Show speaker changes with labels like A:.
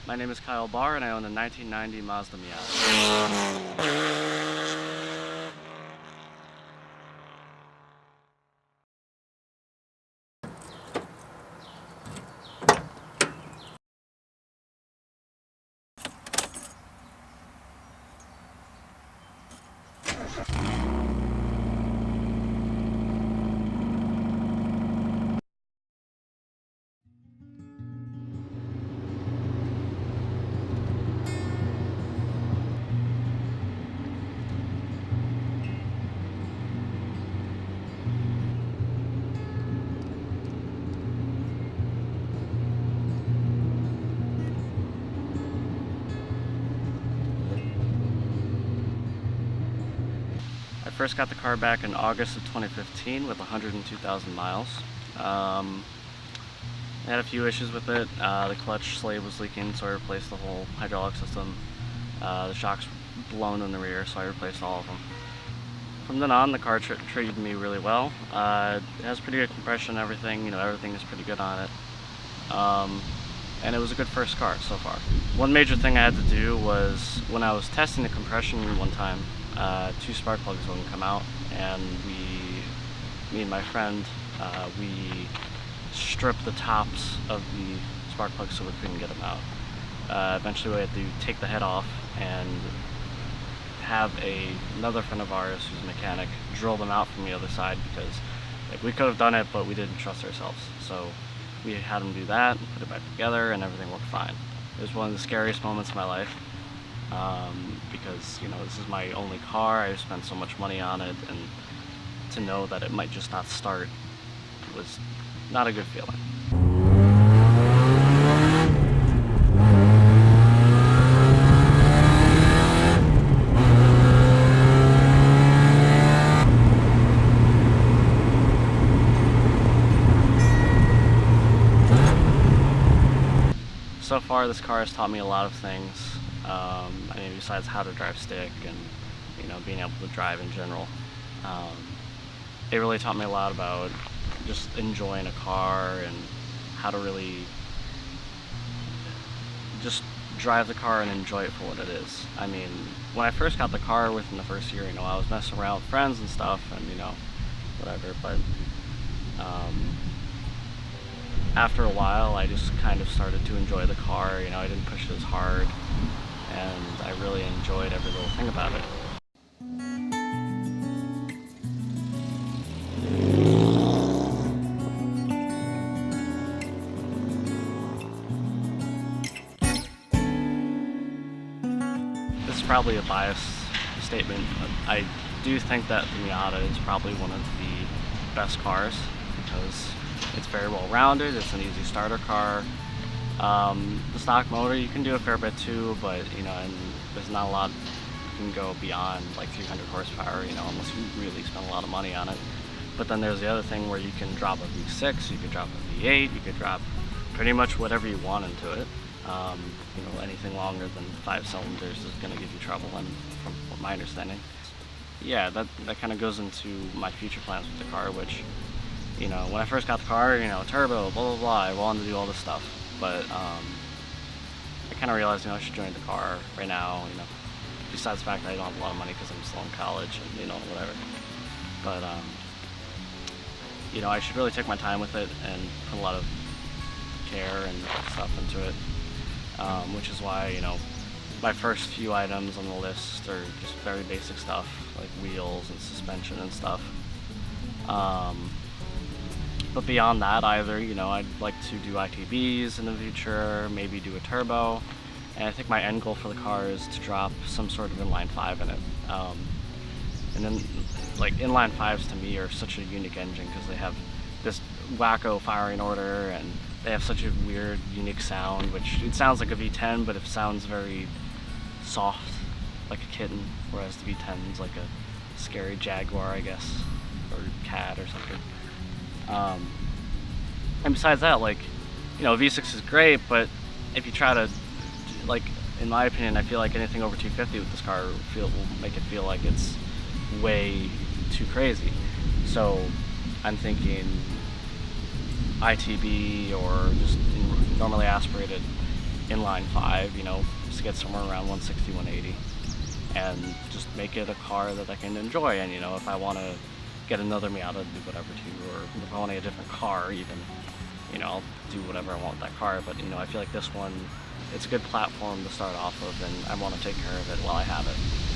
A: My name is Kyle Barr and I own a 1990 Mazda Miata. I first got the car back in August of 2015 with 102,000 miles. I had a few issues with it. The clutch sleeve was leaking, so I replaced the whole hydraulic system. The shocks blown in the rear, so I replaced all of them. From then on, the car treated me really well. It has pretty good compression and everything. Everything is pretty good on it. And it was a good first car so far. One major thing I had to do was, when I was testing the compression one time, 2 spark plugs wouldn't come out, and me and my friend, we stripped the tops of the spark plugs so we couldn't get them out. Eventually we had to take the head off and have another friend of ours who's a mechanic drill them out from the other side, because we could have done it, but we didn't trust ourselves. So we had him do that, put it back together, and everything worked fine. It was one of the scariest moments of my life, because this is my only car. I spent so much money on it, and to know that it might just not start was not a good feeling. So far, this car has taught me a lot of things. Besides how to drive stick and being able to drive in general, it really taught me a lot about just enjoying a car and how to really just drive the car and enjoy it for what it is. When I first got the car, within the first year, I was messing around with friends and stuff, and whatever. But after a while, I just kind of started to enjoy the car. I didn't push it as hard, and I really enjoyed every little thing about it. This is probably a biased statement, but I do think that the Miata is probably one of the best cars, because it's very well rounded. It's an easy starter car. The stock motor, you can do a fair bit too, but and there's not a lot you can go beyond, like 300 horsepower, unless you really spend a lot of money on it. But then there's the other thing where you can drop a V6, you could drop a V8, you could drop pretty much whatever you want into it. Anything longer than 5 cylinders is going to give you trouble, and from my understanding. Yeah, that kind of goes into my future plans with the car, which, when I first got the car, turbo, blah, blah, blah, I wanted to do all this stuff. But I kind of realized, I should join the car right now, besides the fact that I don't have a lot of money because I'm still in college and, whatever. But, I should really take my time with it and put a lot of care and stuff into it, which is why, my first few items on the list are just very basic stuff, like wheels and suspension and stuff. But beyond that, either, I'd like to do ITBs in the future, maybe do a turbo, and I think my end goal for the car is to drop some sort of inline 5 in it. And then, inline 5s to me are such a unique engine, because they have this wacko firing order, and they have such a weird, unique sound, which it sounds like a V10, but it sounds very soft, like a kitten, whereas the V10 is like a scary Jaguar, I guess, or cat or something. And besides that, V6 is great, but if you try to, in my opinion, I feel like anything over 250 with this car will make it feel like it's way too crazy. So I'm thinking ITB, or just normally aspirated inline 5, you know, just get somewhere around 160, 180, and just make it a car that I can enjoy. And you know, if I want to get another Miata, do whatever too, or if I want to get a different car even, you know, I'll do whatever I want with that car. But you know, I feel like this one, it's a good platform to start off of, and I want to take care of it while I have it.